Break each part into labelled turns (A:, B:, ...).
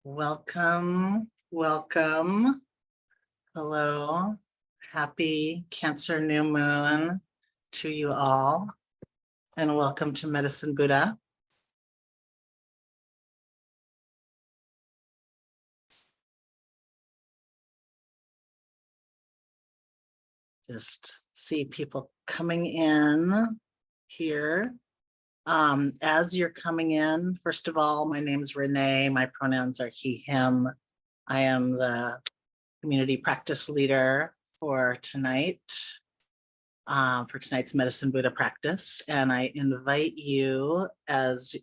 A: Welcome, welcome. Hello. Happy Cancer New Moon to you all. And welcome to Medicine Buddha. Just see people coming in here. As you're coming in, first of all, my name is Rene. My pronouns are he, him. I am the community practice leader for tonight, for tonight's Medicine Buddha practice. And I invite you as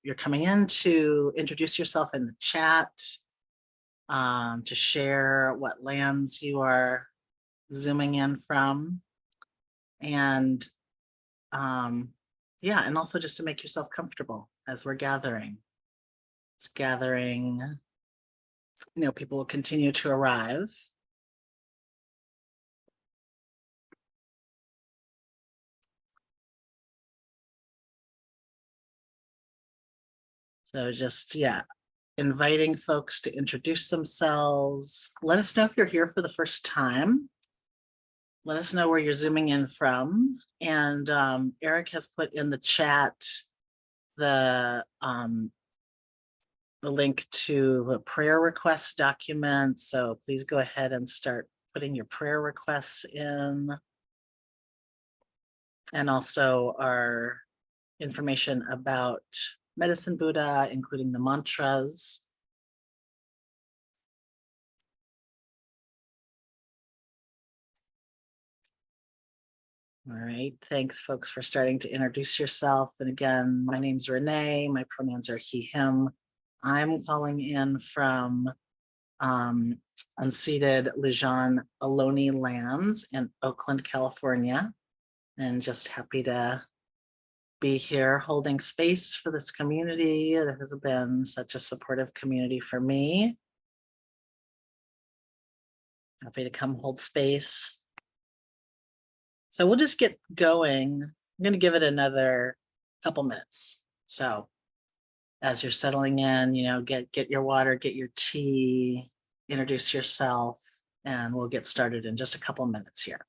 A: you're coming in to introduce yourself in the chat, to share what lands you are zooming in from. And yeah, and also just to make yourself comfortable as we're gathering. It's gathering, people will continue to arrive. So just, yeah, inviting folks to introduce themselves. Let us know if you're here for the first time. Let us know where you're zooming in from. And Eric has put in the chat the link to the prayer request document. So please go ahead and start putting your prayer requests in. And also our information about Medicine Buddha, including the mantras. All right, thanks folks for starting to introduce yourself. And again, my name's Rene, my pronouns are he, him. I'm calling in from unceded Lejeune Ohlone lands in Oakland, California. And just happy to be here holding space for this community. It has been such a supportive community for me. Happy to come hold space. So we'll just get going. I'm going to give it another couple minutes. So as you're settling in, get your water, get your tea, introduce yourself, and we'll get started in just a couple minutes here.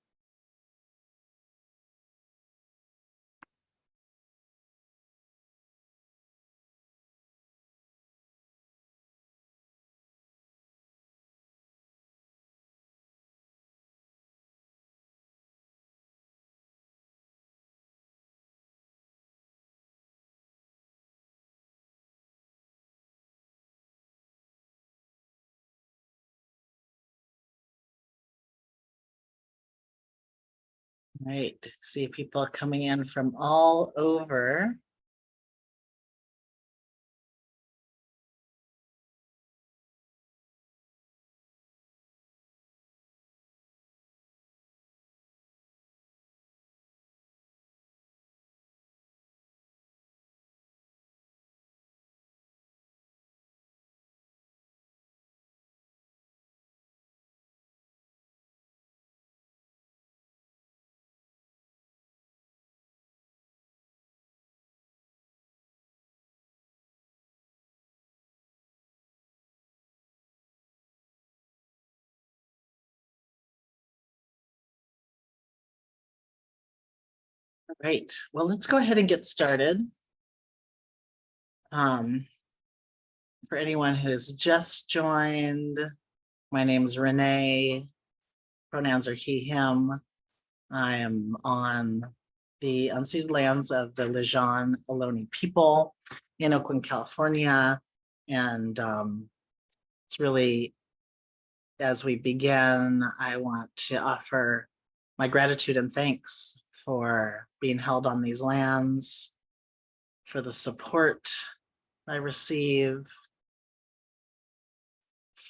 A: All right, see people coming in from all over. All right, well, let's go ahead and get started. For anyone who's just joined, my name is Rene. Pronouns are he, him. I am on the unceded lands of the Lejeune Ohlone people in Oakland, California. And it's really, as we begin, I want to offer my gratitude and thanks for being held on these lands, for the support I receive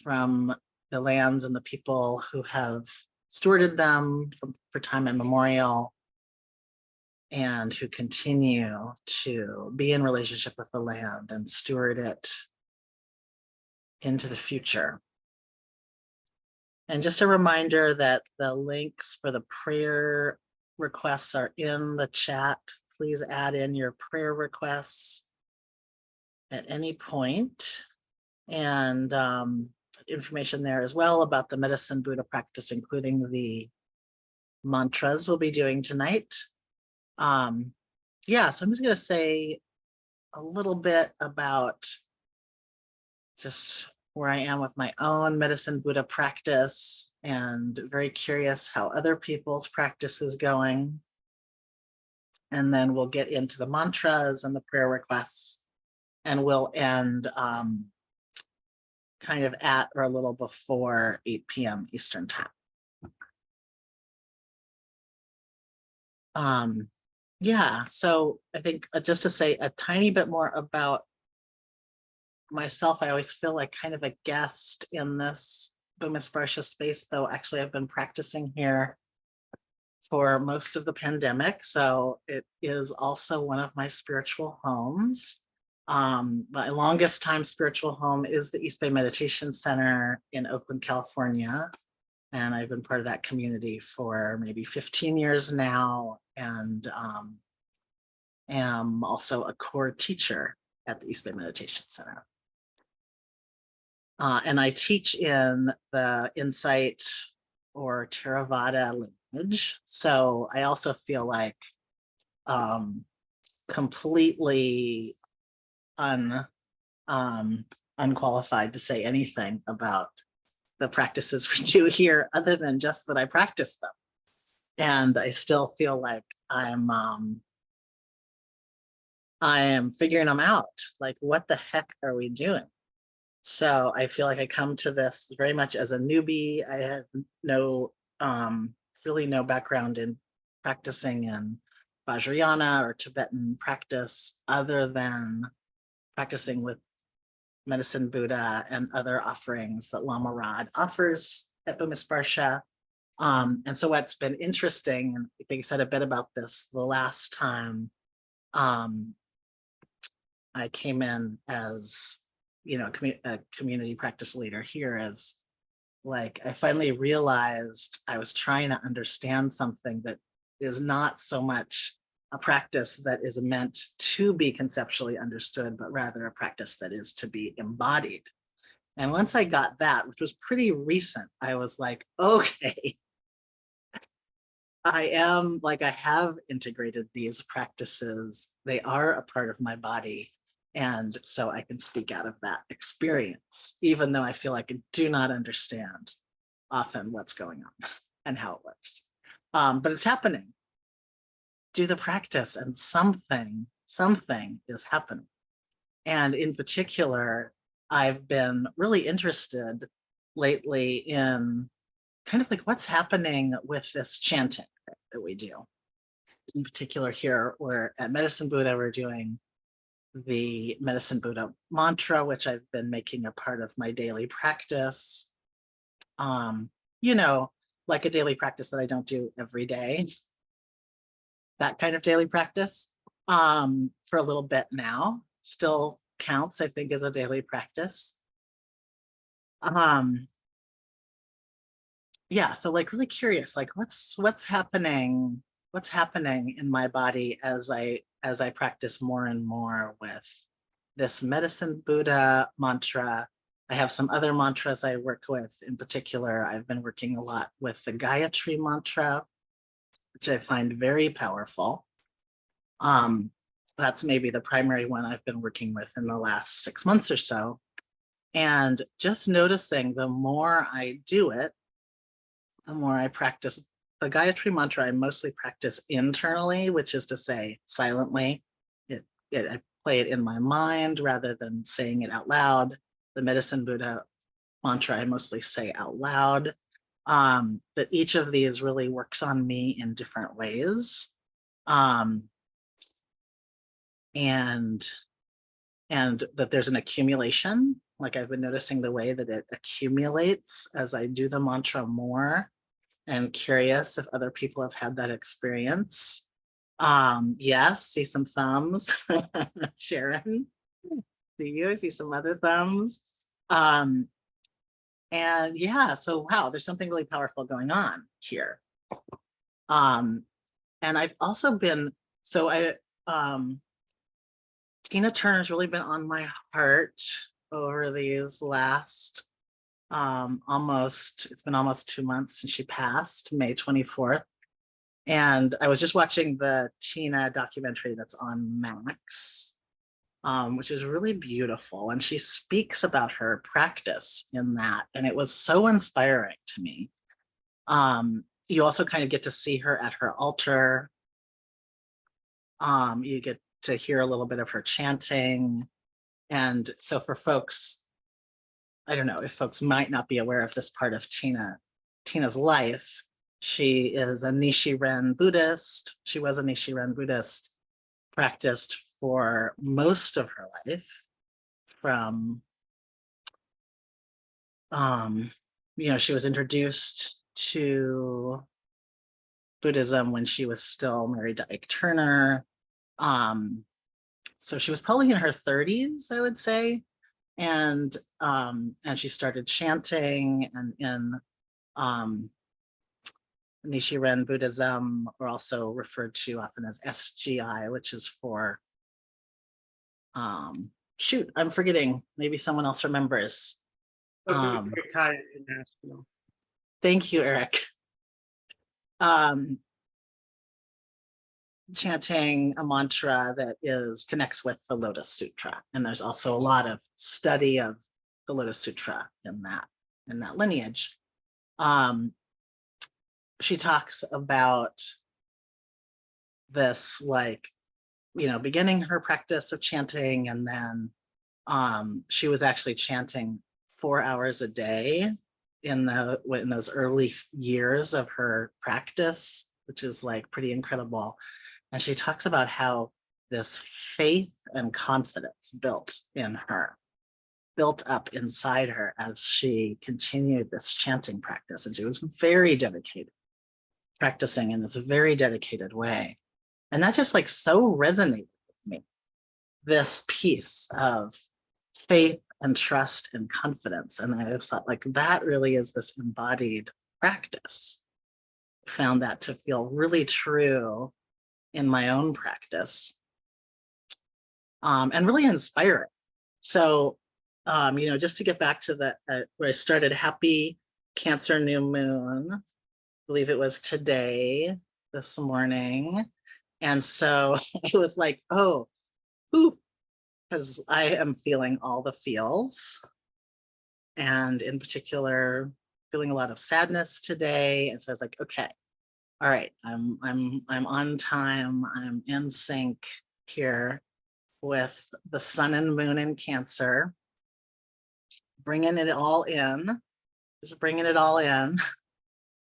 A: from the lands and the people who have stewarded them for time immemorial, and who continue to be in relationship with the land and steward it into the future. And just a reminder that the links for the prayer requests are in the chat. Please add in your prayer requests at any point. and information there as well about the medicine Buddha practice, including the mantras we'll be doing tonight. Yeah, so I'm just going to say a little bit about just where I am with my own medicine Buddha practice, and very curious how other people's practice is going. And then we'll get into the mantras and the prayer requests, and we'll end kind of at or a little before 8 p.m. Eastern time. Yeah, so I think just to say a tiny bit more about myself, I always feel like kind of a guest in this Bhumisparsha space, though actually I've been practicing here for most of the pandemic, so it is also one of my spiritual homes. My longest time spiritual home is the East Bay Meditation Center in Oakland, California. And I've been part of that community for maybe 15 years now, and am also a core teacher at the East Bay Meditation Center. And I teach in the Insight or Theravada lineage. So I also feel like completely unqualified to say anything about the practices we do here, other than just that I practice them. And I still feel like I am figuring them out. Like, what the heck are we doing? So I feel like I come to this very much as a newbie. I have really no background in practicing in Vajrayana or Tibetan practice, other than practicing with medicine Buddha and other offerings that Lama Rod offers at Bhumisparsha. And so what's been interesting, and I think I said a bit about this the last time I came in as, a community practice leader here, is like, I finally realized I was trying to understand something that is not so much a practice that is meant to be conceptually understood, but rather a practice that is to be embodied. And once I got that, which was pretty recent, I was like, okay, I have integrated these practices. They are a part of my body. And so I can speak out of that experience, even though I feel like I do not understand often what's going on and how it works. But it's happening. Do the practice and something is happening. And in particular, I've been really interested lately in kind of like what's happening with this chanting that we do. In particular here, we're at Medicine Buddha, we're doing the Medicine Buddha mantra, which I've been making a part of my daily practice. Like a daily practice that I don't do every day. That kind of daily practice for a little bit now. Still counts, I think, as a daily practice. Yeah, so like really curious, like what's happening in my body as I practice more and more with this Medicine Buddha mantra. I have some other mantras I work with. In particular, I've been working a lot with the Gayatri mantra, which I find very powerful. That's maybe the primary one I've been working with in the last 6 months or so. And just noticing the more I do it, the more I practice the Gayatri mantra. I mostly practice internally, which is to say silently. I play it in my mind rather than saying it out loud. The Medicine Buddha mantra I mostly say out loud. That each of these really works on me in different ways. And that there's an accumulation. Like, I've been noticing the way that it accumulates as I do the mantra more, and curious if other people have had that experience. Yes, see some thumbs. Sharon, see you, I see some other thumbs. And yeah, so wow, there's something really powerful going on here. And I've also been, Tina Turner's really been on my heart over these last it's been almost 2 months since she passed, May 24th. And I was just watching the Tina documentary that's on Max, which is really beautiful. And she speaks about her practice in that. And it was so inspiring to me. You also kind of get to see her at her altar. You get to hear a little bit of her chanting. And so for folks, I don't know if folks might not be aware of this part of Tina's life. She is a Nichiren Buddhist. She was a Nichiren Buddhist, practiced for most of her life from, she was introduced to Buddhism when she was still married to Ike Turner. So she was probably in her 30s, I would say. And she started chanting, and in Nichiren Buddhism, or also referred to often as SGI, which is for shoot, I'm forgetting. Maybe someone else remembers. Thank you, Eric. Chanting a mantra that connects with the Lotus Sutra. And there's also a lot of study of the Lotus Sutra in that lineage. She talks about this, like, beginning her practice of chanting, and then she was actually chanting 4 hours a day in those early years of her practice, which is like pretty incredible. And she talks about how this faith and confidence built up inside her as she continued this chanting practice. And she was very dedicated, practicing in this very dedicated way. And that just like so resonated with me, this piece of faith and trust and confidence. And I just thought, like, that really is this embodied practice. Found that to feel really true in my own practice, and really inspiring. So, just to get back to where I started, happy Cancer new moon. I believe it was today, this morning. And so it was like, oh, because I am feeling all the feels. And in particular, feeling a lot of sadness today. And so I was like, okay, all right, I'm on time. I'm in sync here with the sun and moon in Cancer, bringing it all in, just bringing it all in.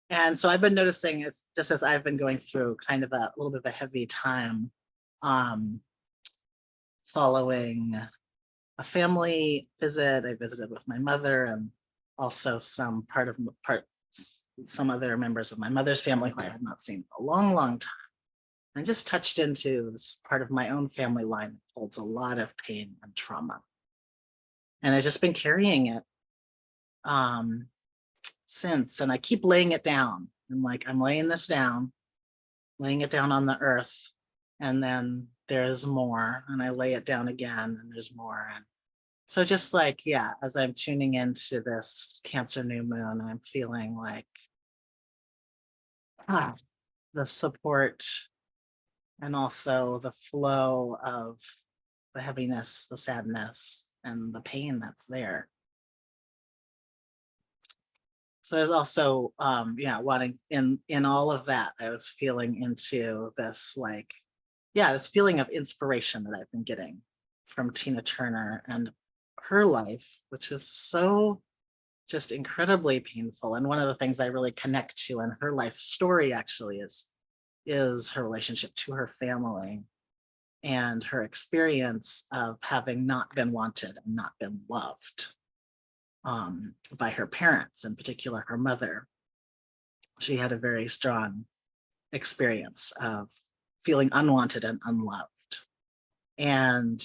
A: And so I've been noticing, just as I've been going through kind of a little bit of a heavy time, following a family visit. I visited with my mother, and also some other members of my mother's family who I had not seen in a long, long time. I just touched into this part of my own family line that holds a lot of pain and trauma. And I've just been carrying it since, and I keep laying it down. I'm laying this down, laying it down on the earth, and then there's more, and I lay it down again, and there's more. And so just like, yeah, as I'm tuning into this Cancer new moon, I'm feeling like the support and also the flow of the heaviness, the sadness, and the pain that's there. So there's also, wanting in all of that, I was feeling into this, like, this feeling of inspiration that I've been getting from Tina Turner and her life, which is so just incredibly painful. And one of the things I really connect to in her life story actually is her relationship to her family and her experience of having not been wanted and not been loved by her parents, in particular her mother. She had a very strong experience of feeling unwanted and unloved. And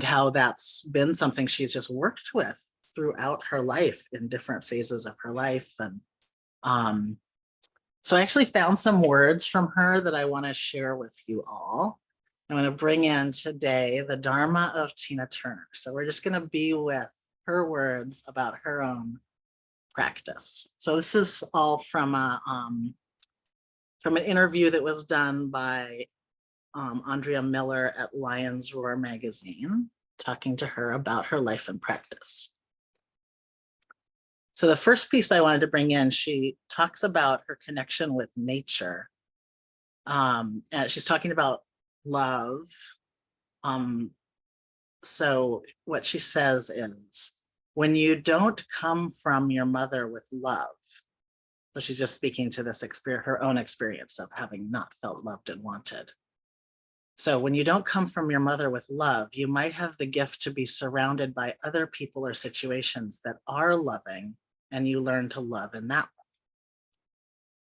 A: how that's been something she's just worked with throughout her life in different phases of her life. And so I actually found some words from her that I want to share with you all. I'm going to bring in today the Dharma of Tina Turner. So we're just going to be with her words about her own practice. So this is all from an interview that was done by Andrea Miller at Lion's Roar magazine, talking to her about her life and practice. So the first piece I wanted to bring in, she talks about her connection with nature. And she's talking about love. So what she says is, when you don't come from your mother with love, so she's just speaking to this experience, her own experience of having not felt loved and wanted. So when you don't come from your mother with love, you might have the gift to be surrounded by other people or situations that are loving, and you learn to love in that way.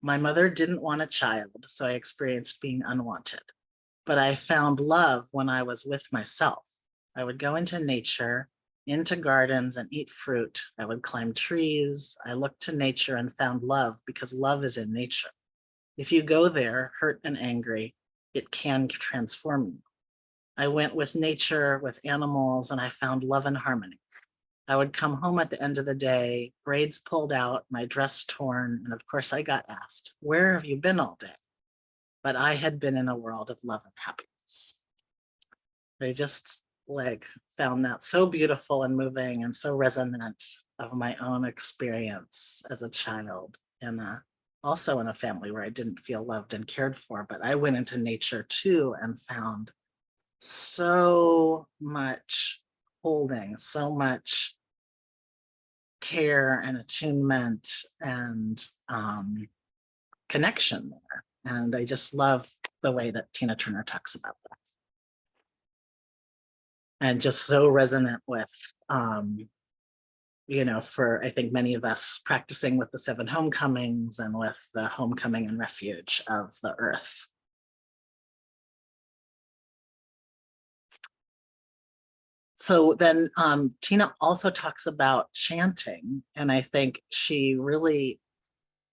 A: My mother didn't want a child, so I experienced being unwanted. But I found love when I was with myself. I would go into nature, into gardens, and eat fruit. I would climb trees. I looked to nature and found love because love is in nature. If you go there, hurt and angry, it can transform you. I went with nature, with animals, and I found love and harmony. I would come home at the end of the day, braids pulled out, my dress torn, and of course I got asked, where have you been all day? But I had been in a world of love and happiness. I just found that so beautiful and moving and so resonant of my own experience as a child, and also in a family where I didn't feel loved and cared for, but I went into nature too and found so much holding, so much care and attunement and connection there. And I just love the way that Tina Turner talks about that. And just so resonant with, for I think many of us practicing with the 7 homecomings and with the homecoming and refuge of the earth. So then Tina also talks about chanting, and I think she really,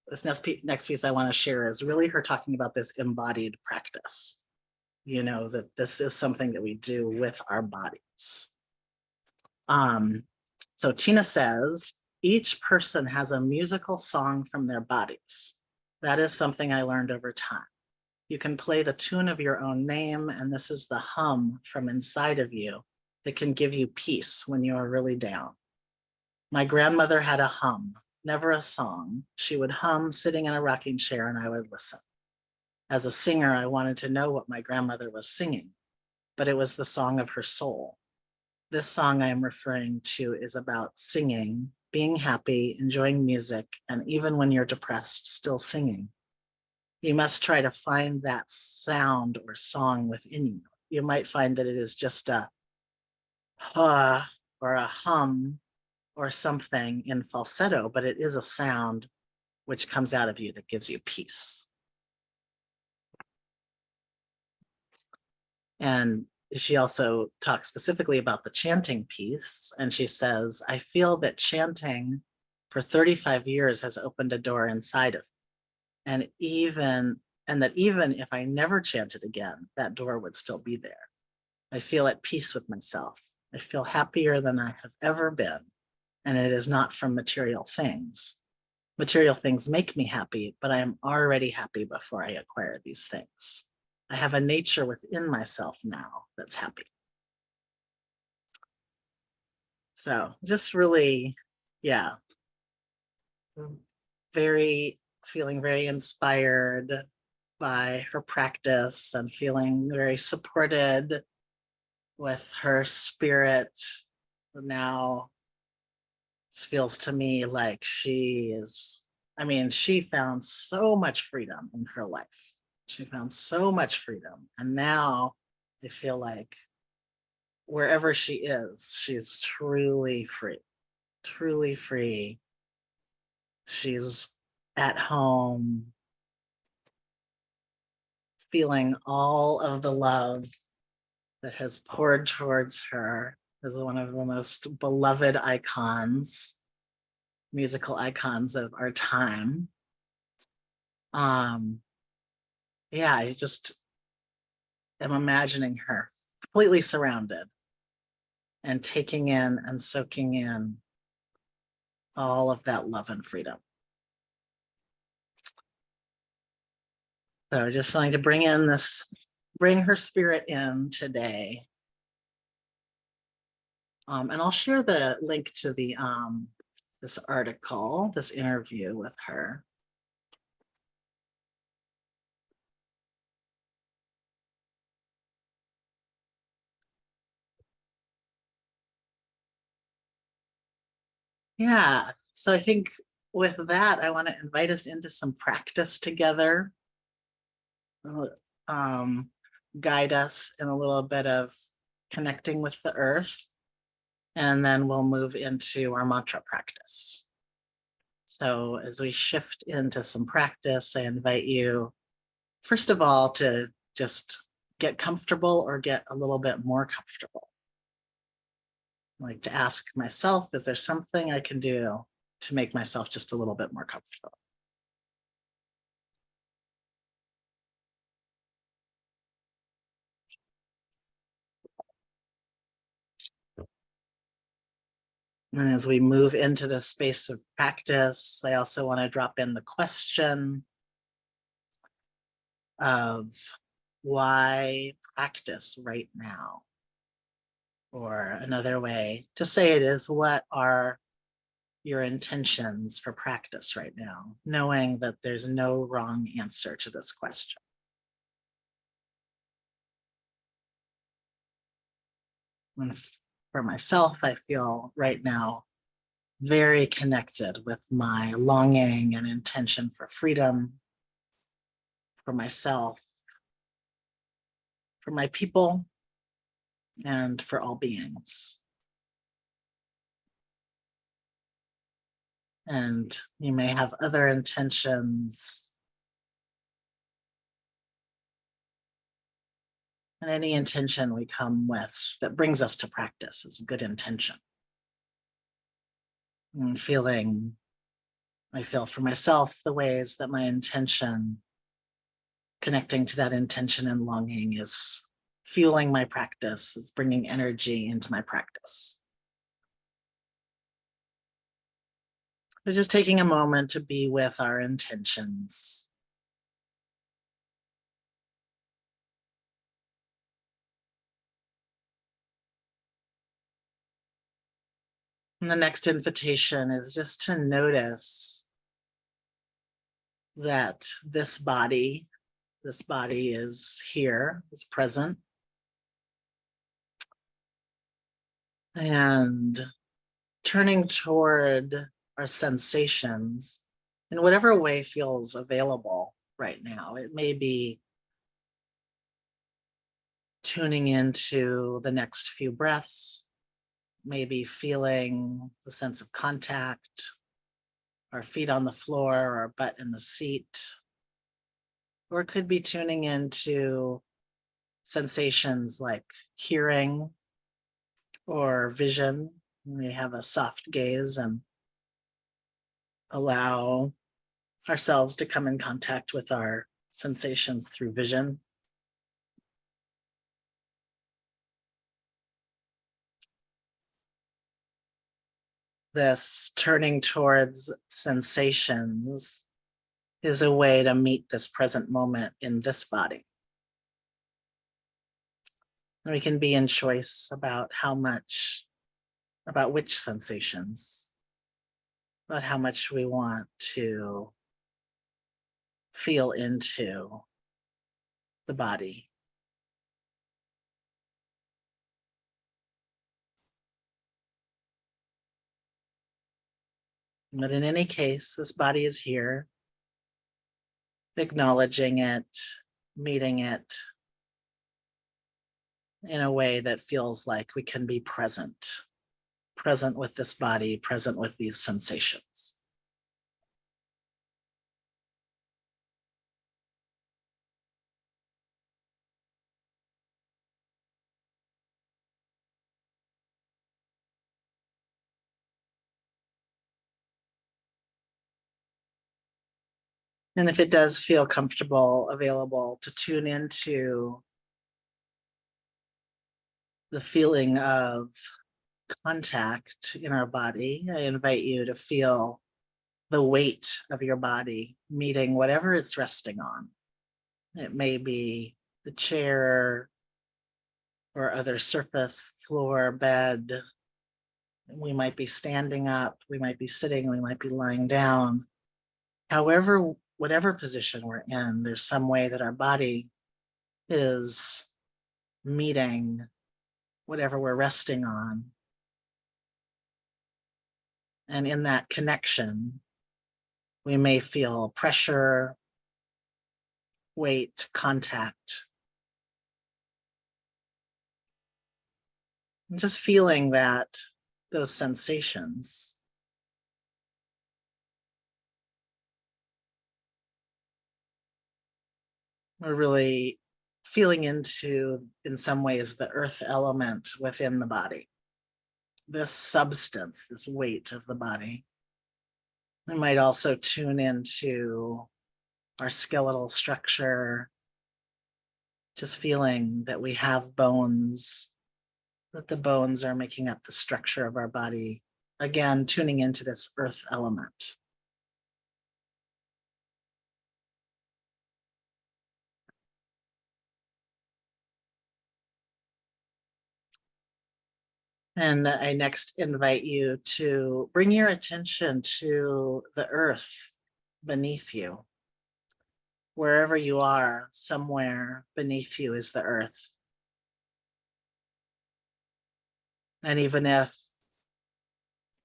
A: this next piece I want to share is really her talking about this embodied practice, that this is something that we do with our bodies. So Tina says, each person has a musical song from their bodies. That is something I learned over time. You can play the tune of your own name, and this is the hum from inside of you that can give you peace when you are really down. My grandmother had a hum, never a song. She would hum sitting in a rocking chair and I would listen. As a singer, I wanted to know what my grandmother was singing, but it was the song of her soul. This song I am referring to is about singing, being happy, enjoying music, and even when you're depressed, still singing. You must try to find that sound or song within you. You might find that it is just a ha or a hum or something in falsetto, but it is a sound which comes out of you that gives you peace. And she also talks specifically about the chanting piece. And she says, I feel that chanting for 35 years has opened a door inside of me. And that even if I never chanted again, that door would still be there. I feel at peace with myself. I feel happier than I have ever been. And it is not from material things. Material things make me happy, but I am already happy before I acquire these things. I have a nature within myself now that's happy. So just really, yeah, feeling very inspired by her practice and feeling very supported with her spirit. Now it feels to me like she found so much freedom in her life. She found so much freedom. And now I feel like wherever she is, she's truly free, truly free. She's at home, feeling all of the love that has poured towards her as one of the most beloved icons, musical icons of our time. Yeah, am imagining her completely surrounded and taking in and soaking in all of that love and freedom. So just wanting to bring her spirit in today. And I'll share the link to the this article, this interview with her. Yeah, so I think with that, I want to invite us into some practice together. Um, guide us in a little bit of connecting with the earth, and then we'll move into our mantra practice. So as we shift into some practice, I invite you, first of all, to just get comfortable or get a little bit more comfortable. I like to ask myself, is there something I can do to make myself just a little bit more comfortable? And as we move into the space of practice, I also want to drop in the question of why practice right now? Or another way to say it is, what are your intentions for practice right now? Knowing that there's no wrong answer to this question. And for myself, I feel right now very connected with my longing and intention for freedom, for myself, for my people, and for all beings. And you may have other intentions. And any intention we come with that brings us to practice is a good intention. And I feel for myself the ways that my intention, connecting to that intention and longing, is fueling my practice, is bringing energy into my practice. So just taking a moment to be with our intentions. And the next invitation is just to notice that this body is here, is present. And turning toward our sensations in whatever way feels available right now. It may be tuning into the next few breaths, maybe feeling the sense of contact, our feet on the floor, or our butt in the seat, or it could be tuning into sensations like hearing or vision. We have a soft gaze and allow ourselves to come in contact with our sensations through vision. This turning towards sensations is a way to meet this present moment in this body. And we can be in choice about about which sensations, about how much we want to feel into the body. But in any case, this body is here, acknowledging it, meeting it in a way that feels like we can be present with this body, present with these sensations. And if it does feel comfortable, available to tune into the feeling of contact in our body. I invite you to feel the weight of your body meeting whatever it's resting on. It may be the chair or other surface, floor, bed. We might be standing up, we might be sitting, we might be lying down. However, whatever position we're in, there's some way that our body is meeting whatever we're resting on. And in that connection, we may feel pressure, weight, contact. And just feeling those sensations. We're really feeling into, in some ways, the earth element within the body. This substance, this weight of the body. We might also tune into our skeletal structure, just feeling that we have bones, that the bones are making up the structure of our body. Again, tuning into this earth element. And I next invite you to bring your attention to the earth beneath you. Wherever you are, somewhere beneath you is the earth. And even if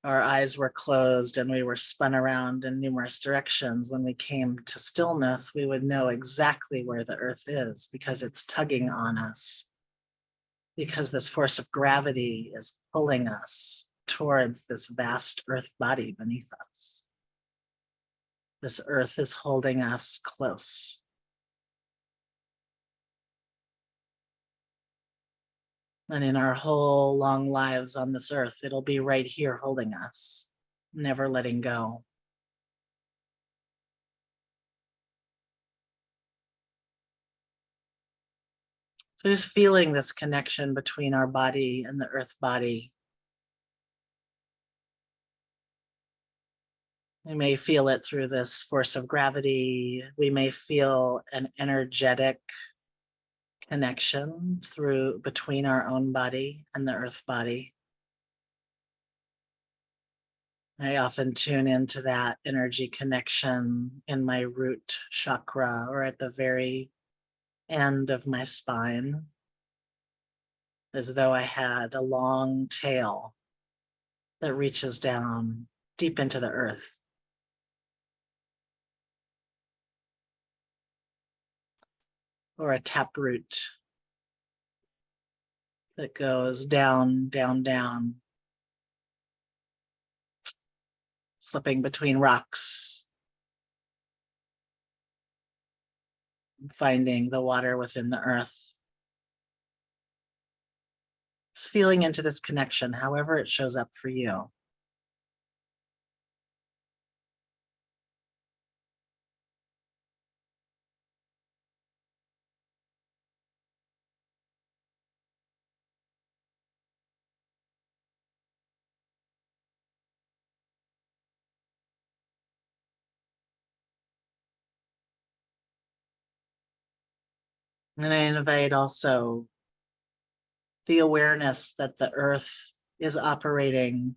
A: our eyes were closed and we were spun around in numerous directions, when we came to stillness, we would know exactly where the earth is because it's tugging on us. Because this force of gravity is pulling us towards this vast earth body beneath us. This earth is holding us close. And in our whole long lives on this earth, it'll be right here holding us, never letting go. So just feeling this connection between our body and the earth body. We may feel it through this force of gravity. We may feel an energetic connection between our own body and the earth body. I often tune into that energy connection in my root chakra or at the very end of my spine, as though I had a long tail that reaches down deep into the earth. Or a taproot that goes down, down, down, slipping between rocks, finding the water within the earth. Just feeling into this connection, however it shows up for you. And I invite also the awareness that the earth is operating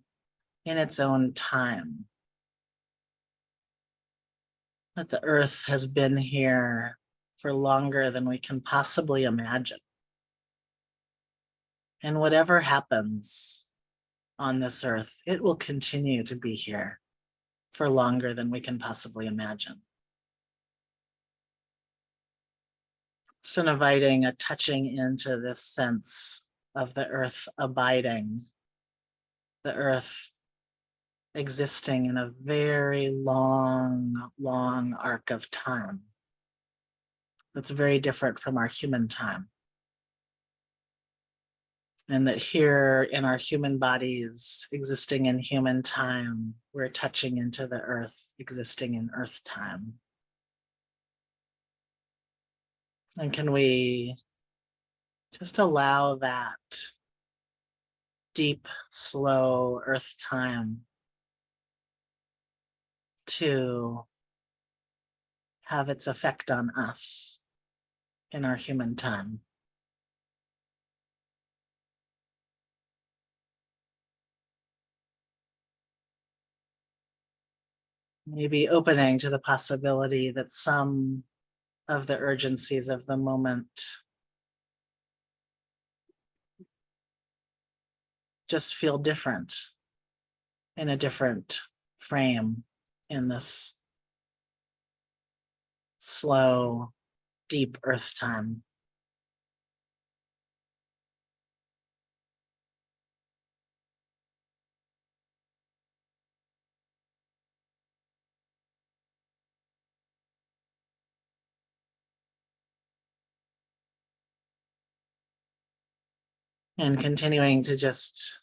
A: in its own time. That the earth has been here for longer than we can possibly imagine. And whatever happens on this earth, it will continue to be here for longer than we can possibly imagine. So inviting a touching into this sense of the earth abiding, the earth existing in a very long, long arc of time. That's very different from our human time. And that here in our human bodies, existing in human time, we're touching into the earth, existing in earth time. And can we just allow that deep, slow earth time to have its effect on us in our human time. Maybe opening to the possibility that some of the urgencies of the moment just feel different in a different frame in this slow, deep earth time. And continuing to just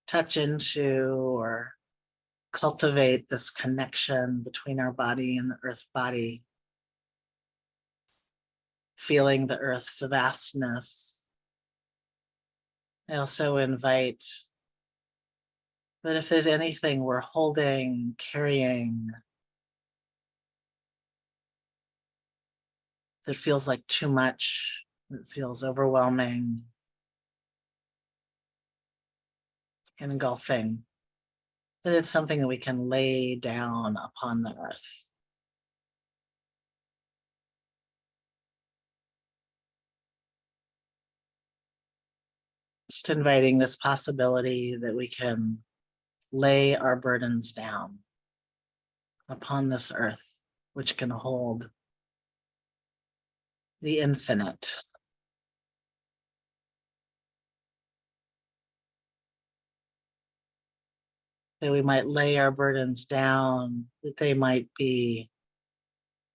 A: touch into or cultivate this connection between our body and the earth body, feeling the earth's vastness. I also invite that if there's anything we're holding, carrying, that feels like too much, that feels overwhelming, engulfing, that it's something that we can lay down upon the earth. Just inviting this possibility that we can lay our burdens down upon this earth, which can hold the infinite. That we might lay our burdens down, that they might be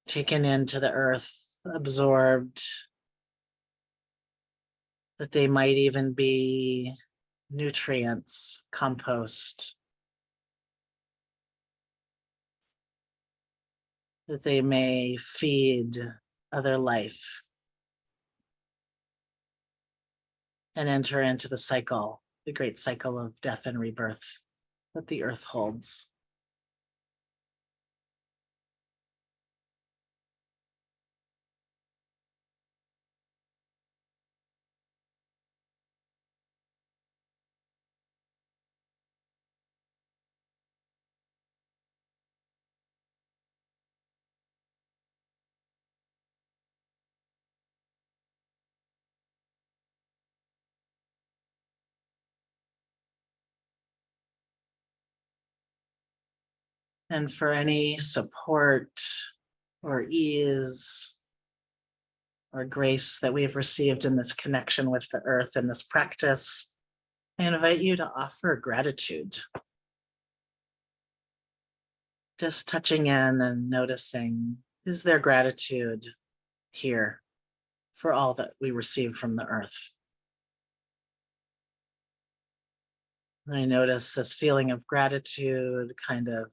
A: taken into the earth, absorbed, that they might even be nutrients, compost, that they may feed other life and enter into the cycle, the great cycle of death and rebirth that the earth holds. And for any support or ease or grace that we have received in this connection with the earth and this practice, I invite you to offer gratitude. Just touching in and noticing, is there gratitude here for all that we receive from the earth? I notice this feeling of gratitude kind of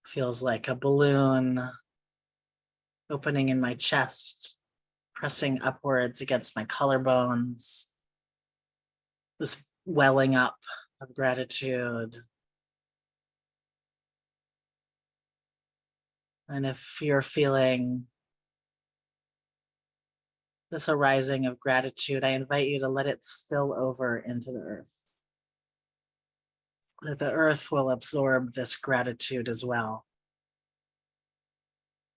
A: feels like a balloon opening in my chest, pressing upwards against my collarbones, this welling up of gratitude. And if you're feeling this arising of gratitude, I invite you to let it spill over into the earth. That the earth will absorb this gratitude as well.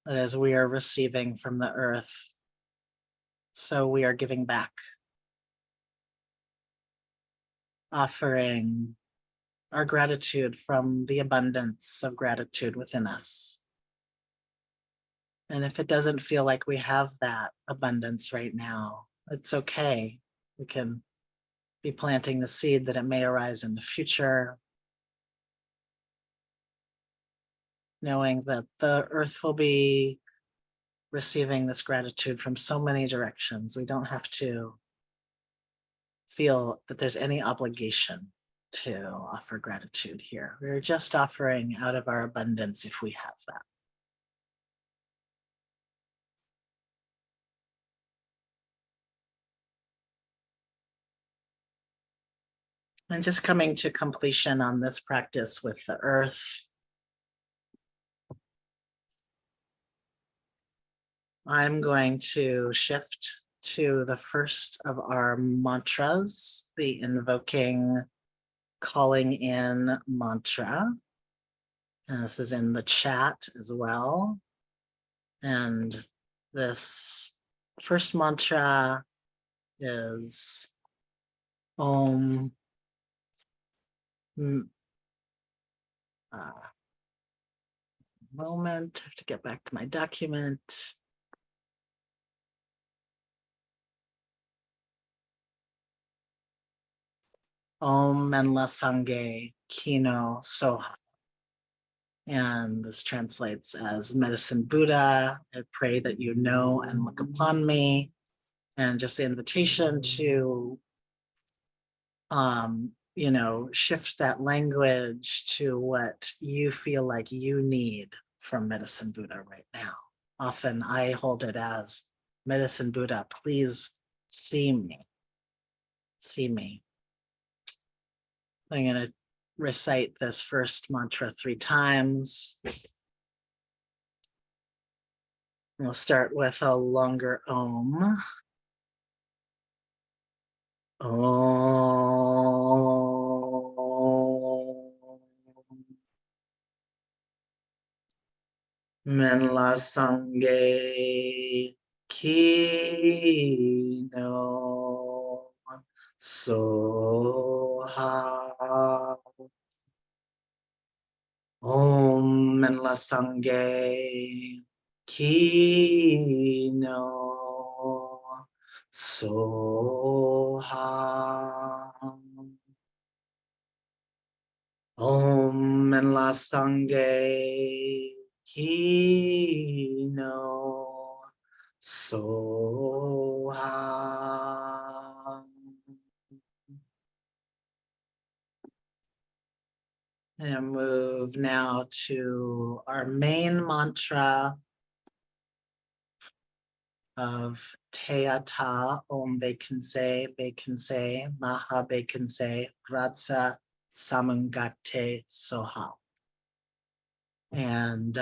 A: That as we are receiving from the earth, so we are giving back, offering our gratitude from the abundance of gratitude within us. And if it doesn't feel like we have that abundance right now, it's okay. We can be planting the seed that it may arise in the future, knowing that the earth will be receiving this gratitude from so many directions. We don't have to feel that there's any obligation to offer gratitude here. We're just offering out of our abundance if we have that. And just coming to completion on this practice with the earth. I'm going to shift to the first of our mantras, the invoking, calling in mantra. And this is in the chat as well. And this first mantra is Om. Moment, I have to get back to my document. Om Menla Sangye Kino Soha. And this translates as Medicine Buddha. I pray that you know and look upon me. And just the invitation to, shift that language to what you feel like you need from Medicine Buddha right now. Often I hold it as Medicine Buddha, please see me. See me. I'm going to recite this first mantra 3 times. We'll start with a longer Om. Om. Menla Sangye Kino Soha. Om Menla Sangye Kino Soha. Om Menla Sangye Kino Soha. And move now to our main mantra of Teata Om Bekense, Maha Bekense, Ratsa Samangate Soha. And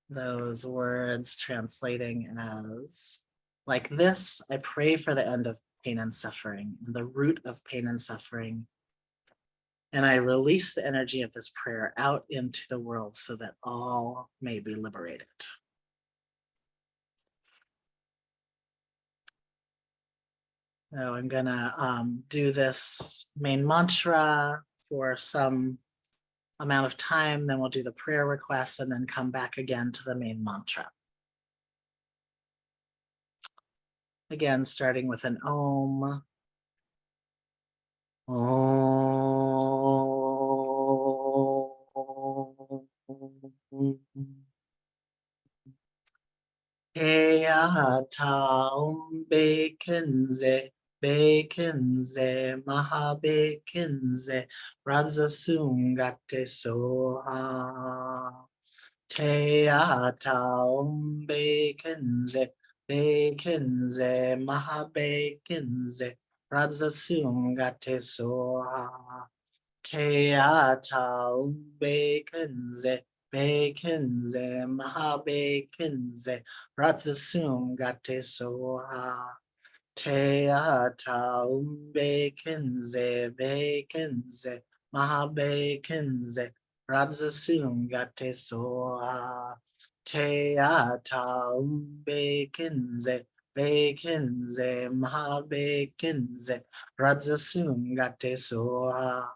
A: those words translating as, like this, I pray for the end of pain and suffering, and the root of pain and suffering. And I release the energy of this prayer out into the world so that all may be liberated. So I'm gonna do this main mantra for some amount of time, then we'll do the prayer requests and then come back again to the main mantra. Again, starting with an Om. Om. Eata Om Bekenze, Bekenze, Maha Bekenze, Razasungate Soha. Teata Om Bekenze, Bekenze, Maha Bekenze, Razasungate Soha. Teata Om Bekenze, Bekenze, Maha Bekenze, Ratsasungate Soha. Teata Bekenze, Bekenze, Maha Bekenze, Ratsasungate Soha. Teata Bekenze, Bekenze, Maha Bekenze, Ratsasungate Soha.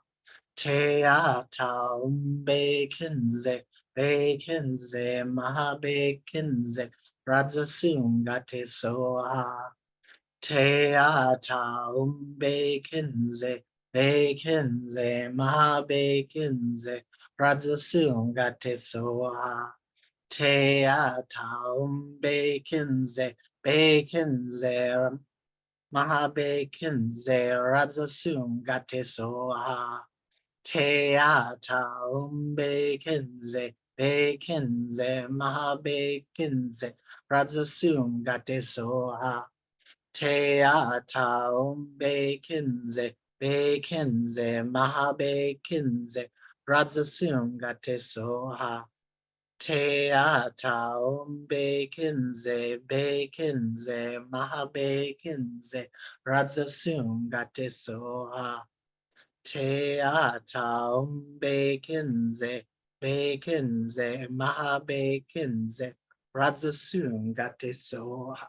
A: Teata Bekenze, Bekenze, Maha Bekenze, Ratsasungate Soha. Teata Bekenze, Bekenze, Maha Bekenze, Ratsasungate Soha. Teata Bekenze, Bekenze, Maha Bekenze, Ratsasungate Soha. Teata Bekenze, Bekenze, Maha Bekenze, Ratsasungate Soha. Teata Bekenze, Bekinze, Mahabekinze, Radzasum Gate Soha. Teata Bekinze, Bekinze, Mahabekinze, Radzasum Gate Soha. Teata Bekinze, Bekinze, Mahabekinze, Radzasum Gate Soha.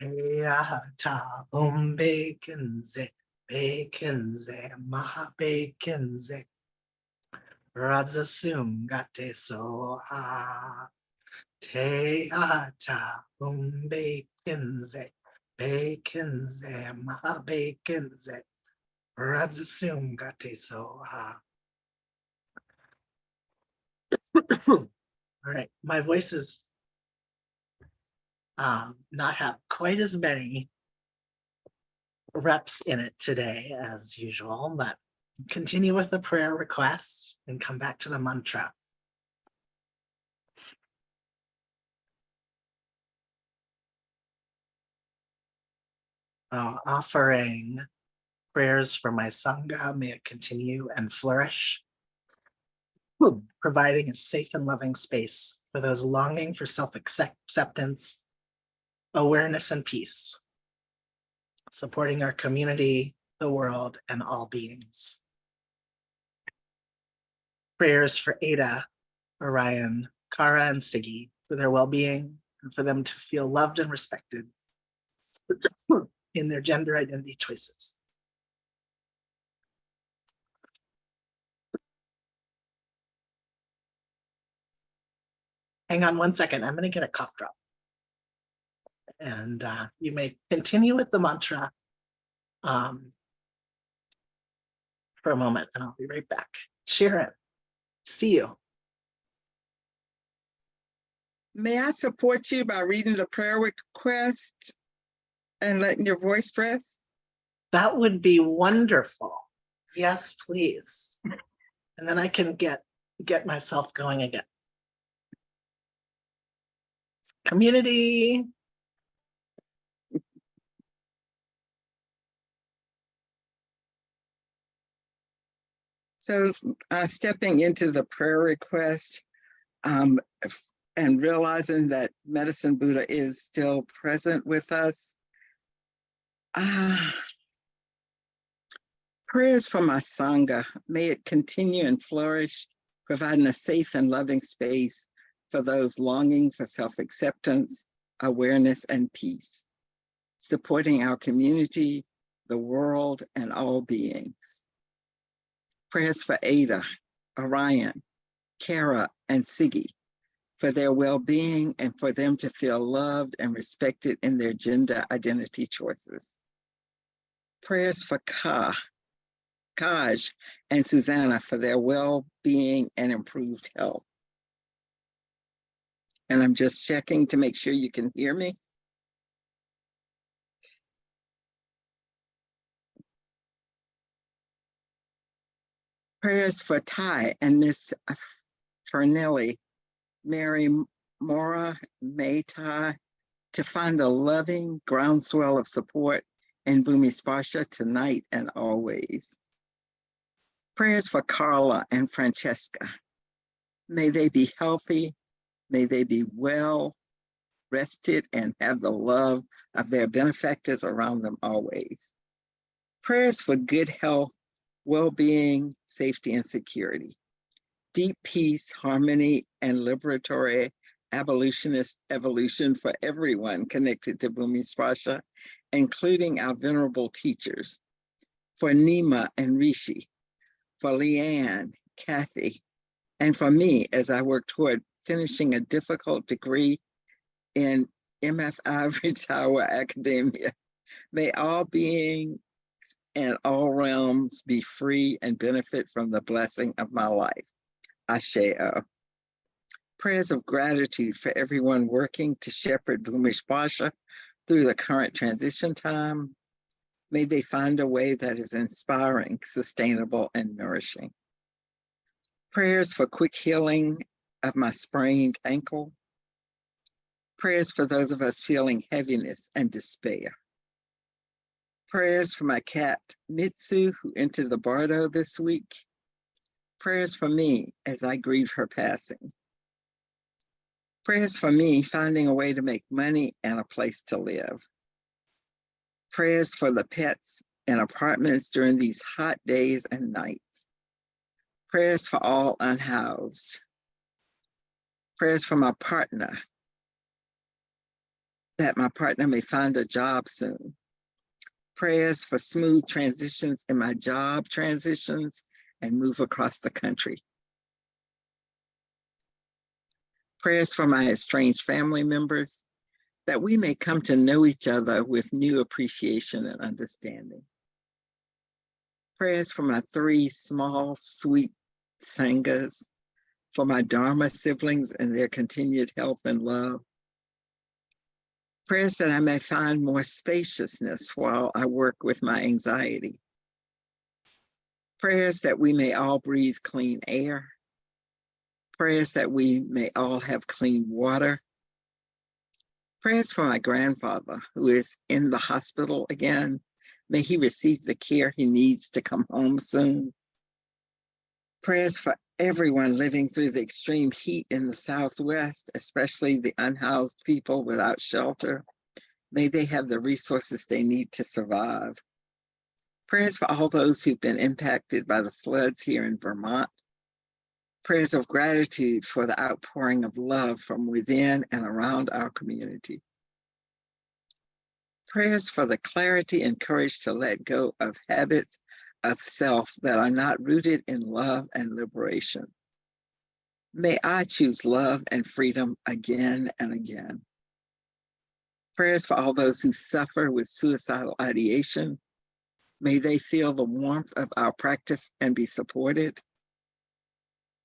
A: Teata Bekinze, Bekinze, Mahabekinze, Radzasum Gate Soha. Teata Bekinze, Bekinze, Mahabekinze, Radzasum Gate Soha. All right, my voice is not have quite as many reps in it today as usual, but continue with the prayer requests and come back to the mantra. Offering prayers for my Sangha, may it continue and flourish, providing a safe and loving space for those longing for self-acceptance, awareness, and peace, supporting our community, the world, and all beings. Prayers for Ada, Orion, Kara, and Siggy for their well-being and for them to feel loved and respected in their gender identity choices. Hang on one second, I'm going to get a cough drop. And you may continue with the mantra for a moment, and I'll be right back. Sharon, see you.
B: May I support you by reading the prayer request and letting your voice rest?
A: That would be wonderful. Yes, please. And then I can get myself going again. Community.
B: So stepping into the prayer request and realizing that Medicine Buddha is still present with us. Prayers for my Sangha, may it continue and flourish, providing a safe and loving space for those longing for self-acceptance, awareness, and peace, supporting our community, the world, and all beings. Prayers for Ada, Orion, Kara, and Siggy, for their well-being and for them to feel loved and respected in their gender identity choices. Prayers for Kaj, and Susanna for their well-being and improved health. And I'm just checking to make sure you can hear me. Prayers for Ty and Miss Fernelli, Mary Mora, May Ty, to find a loving groundswell of support in Bhumi Sparsha tonight and always. Prayers for Carla and Francesca. May they be healthy, may they be well rested and have the love of their benefactors around them always. Prayers for good health, well-being, safety, and security. Deep peace, harmony, and liberatory abolitionist evolution for everyone connected to Bhumi Sparsha, including our venerable teachers. For Nima and Rishi, for Leanne, Kathy, and for me as I work toward finishing a difficult degree in MF Ivory Tower academia. May all beings and all realms be free and benefit from the blessing of my life. Asheo. Prayers of gratitude for everyone working to shepherd Bhumi Sparsha through the current transition time. May they find a way that is inspiring, sustainable, and nourishing. Prayers for quick healing of my sprained ankle. Prayers for those of us feeling heaviness and despair. Prayers for my cat, Mitsu, who entered the bardo this week. Prayers for me as I grieve her passing. Prayers for me finding a way to make money and a place to live. Prayers for the pets in apartments during these hot days and nights. Prayers for all unhoused. Prayers for my partner, that my partner may find a job soon. Prayers for smooth transitions in my job transitions and move across the country. Prayers for my estranged family members, that we may come to know each other with new appreciation and understanding. Prayers for my 3 small, sweet sanghas, for my Dharma siblings and their continued health and love. Prayers that I may find more spaciousness while I work with my anxiety. Prayers that we may all breathe clean air. Prayers that we may all have clean water. Prayers for my grandfather who is in the hospital again. May he receive the care he needs to come home soon. Prayers for everyone living through the extreme heat in the Southwest, especially the unhoused people without shelter. May they have the resources they need to survive. Prayers for all those who've been impacted by the floods here in Vermont. Prayers of gratitude for the outpouring of love from within and around our community. Prayers for the clarity and courage to let go of habits of self that are not rooted in love and liberation. May I choose love and freedom again and again. Prayers for all those who suffer with suicidal ideation. May they feel the warmth of our practice and be supported.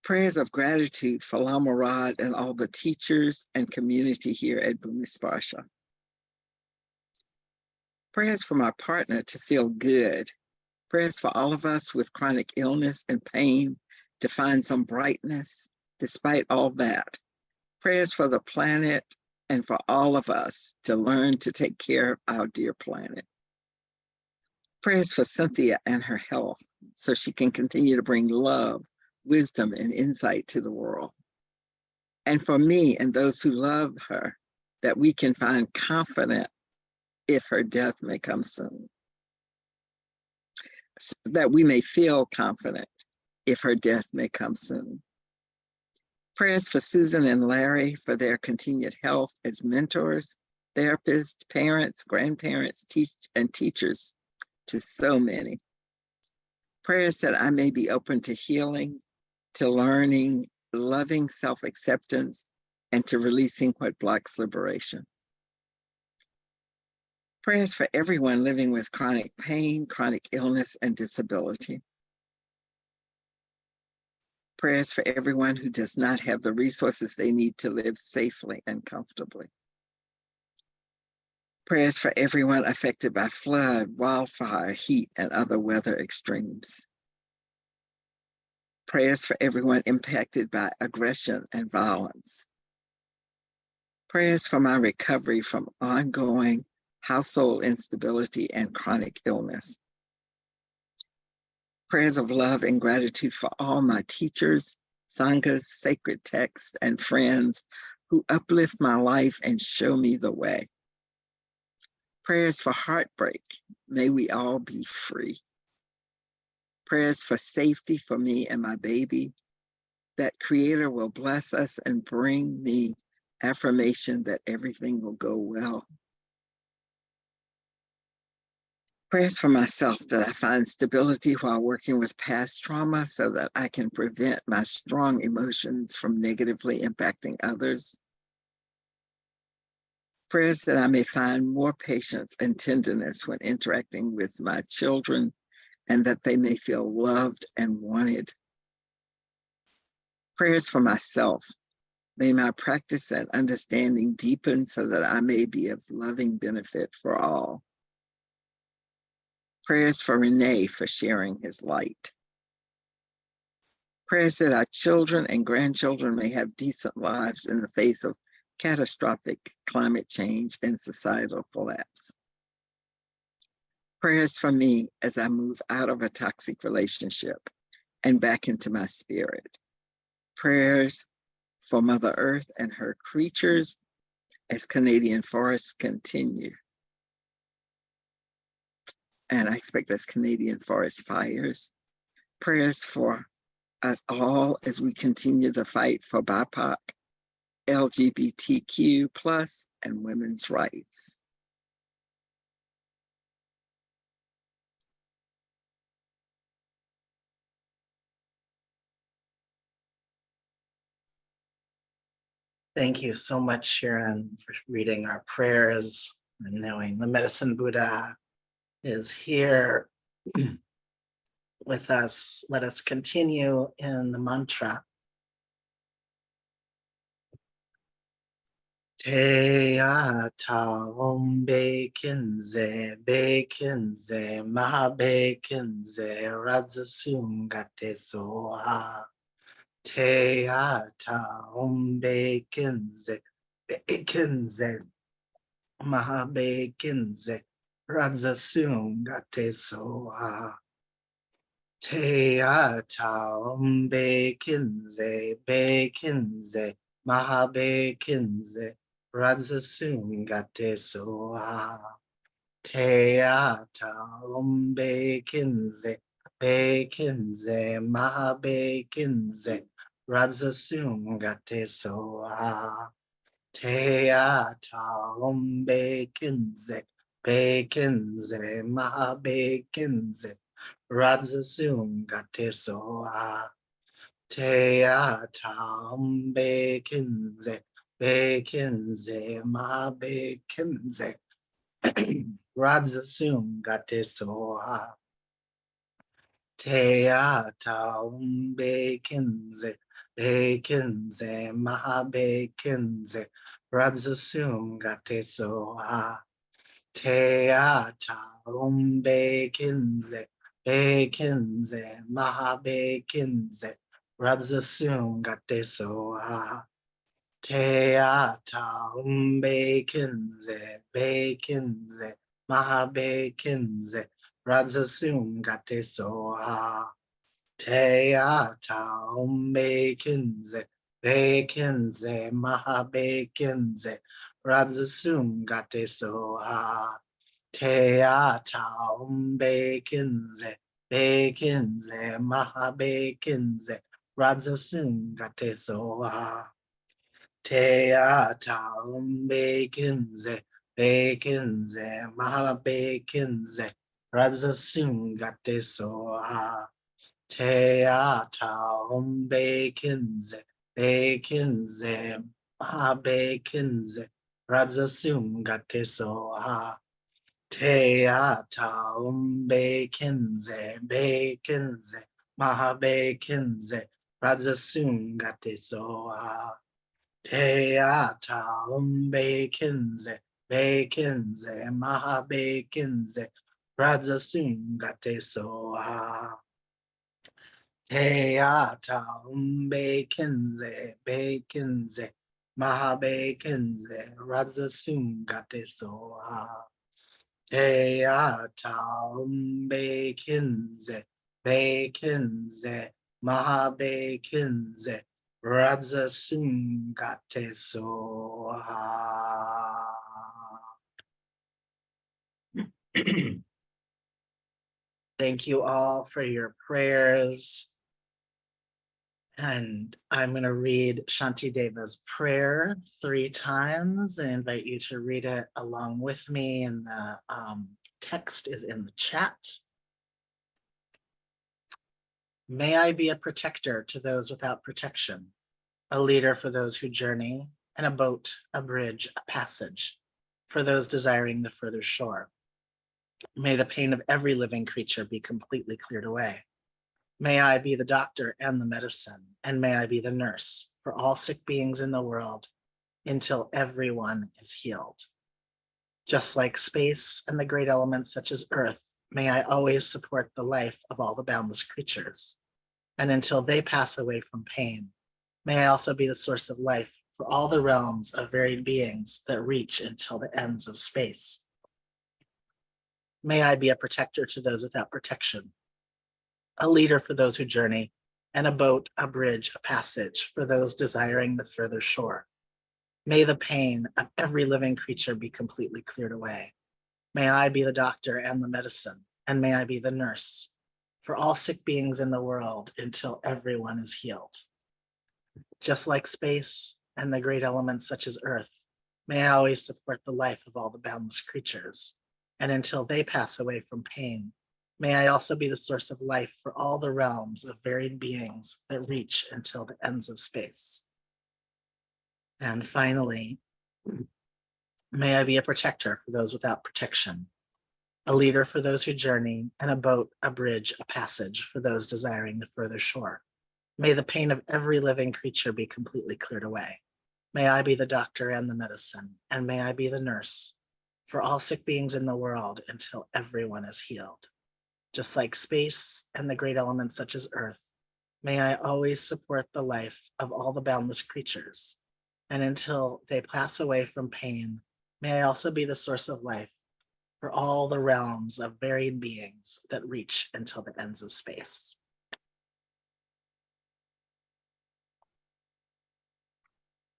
B: Prayers of gratitude for Lama Rod and all the teachers and community here at Bumisparsha. Prayers for my partner to feel good. Prayers for all of us with chronic illness and pain to find some brightness despite all that. Prayers for the planet and for all of us to learn to take care of our dear planet. Prayers for Cynthia and her health so she can continue to bring love, wisdom, and insight to the world. And for me and those who love her, that we can find confidence if her death may come soon. That we may feel confident if her death may come soon. Prayers for Susan and Larry for their continued health as mentors, therapists, parents, grandparents, teachers to so many. Prayers that I may be open to healing, to learning, loving self-acceptance, and to releasing what blocks liberation. Prayers for everyone living with chronic pain, chronic illness, and disability. Prayers for everyone who does not have the resources they need to live safely and comfortably. Prayers for everyone affected by flood, wildfire, heat, and other weather extremes. Prayers for everyone impacted by aggression and violence. Prayers for my recovery from ongoing household instability and chronic illness. Prayers of love and gratitude for all my teachers, sanghas, sacred texts, and friends who uplift my life and show me the way. Prayers for heartbreak. May we all be free. Prayers for safety for me and my baby. That Creator will bless us and bring me affirmation that everything will go well. Prayers for myself that I find stability while working with past trauma so that I can prevent my strong emotions from negatively impacting others. Prayers that I may find more patience and tenderness when interacting with my children and that they may feel loved and wanted. Prayers for myself. May my practice and understanding deepen so that I may be of loving benefit for all. Prayers for Rene for sharing his light. Prayers that our children and grandchildren may have decent lives in the face of catastrophic climate change and societal collapse. Prayers for me as I move out of a toxic relationship and back into my spirit. Prayers for Mother Earth and her creatures as Canadian forests continue. And I expect that's Canadian forest fires. Prayers for us all as we continue the fight for BIPOC, LGBTQ plus, and women's rights.
A: Thank you so much, Sharon, for reading our prayers and knowing the Medicine Buddha is here with us. Let us continue in the mantra. Te ata om bekinze, maha bekinze, radzasungate soha. Te ata om bekinze, maha bekinze, radzasungate soha. Te ata om bekinze, maha bekinze, radzasungate soha. Te ata om bekinze, maha bekinze, radzasungate soha. Te ata om bekinze, maha bekinze, radzasungate soha. Te ata om bekinze, maha bekinze, radzasungate soha. Te ata om bekinze, maha bekinze, radzasungate soha. Te ata om bekinze, maha bekinze, radzasungate soha. Te ata om bekinze, maha bekinze, radzasungate soha. Te ata om bekinze, maha bekinze, radzasungate soha. Te ata om bekinze, maha bekinze, radzasungate soha. Te ata om bekinze, maha bekinze, radzasungate soha. Te ata om bekinze, maha bekinze, radzasungate soha. Te ata om bekinze, maha bekinze, radzasungate soha. Te ata om bekinze, maha bekinze, radzasungate soha. Te ata om bekinze, maha bekinze, radzasungate soha. Te ata om bekinze, maha bekinze, radzasungate soha. Thank you all for your prayers. And I'm going to read Shantideva's prayer 3 times and invite you to read it along with me. And the text is in the chat. May I be a protector to those without protection, a leader for those who journey, and a boat, a bridge, a passage for those desiring the further shore. May the pain of every living creature be completely cleared away. May I be the doctor and the medicine, and may I be the nurse for all sick beings in the world until everyone is healed. Just like space and the great elements such as earth, may I always support the life of all the boundless creatures. and until they pass away from pain, may I also be the source of life for all the realms of varied beings that reach until the ends of space. May I be a protector to those without protection, a leader for those who journey, and a boat, a bridge, a passage for those desiring the further shore. May the pain of every living creature be completely cleared away. May I be the doctor and the medicine, and may I be the nurse for all sick beings in the world until everyone is healed. Just like space and the great elements such as earth, may I always support the life of all the boundless creatures, and until they pass away from pain, may I also be the source of life for all the realms of varied beings that reach until the ends of space. And finally, may I be a protector for those without protection, a leader for those who journey, and a boat, a bridge, a passage for those desiring the further shore. May the pain of every living creature be completely cleared away. May I be the doctor and the medicine, and may I be the nurse for all sick beings in the world until everyone is healed. Just like space and the great elements such as earth, may I always support the life of all the boundless creatures, and until they pass away from pain, may I also be the source of life for all the realms of varied beings that reach until the ends of space.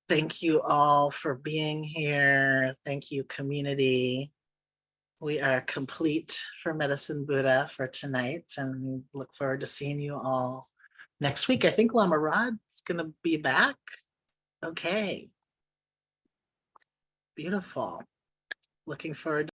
A: Thank you all for being here. Thank you, community. We are complete for Medicine Buddha for tonight, and we look forward to seeing you all next week. I think Lama Rod is going to be back. Okay. Beautiful. Looking forward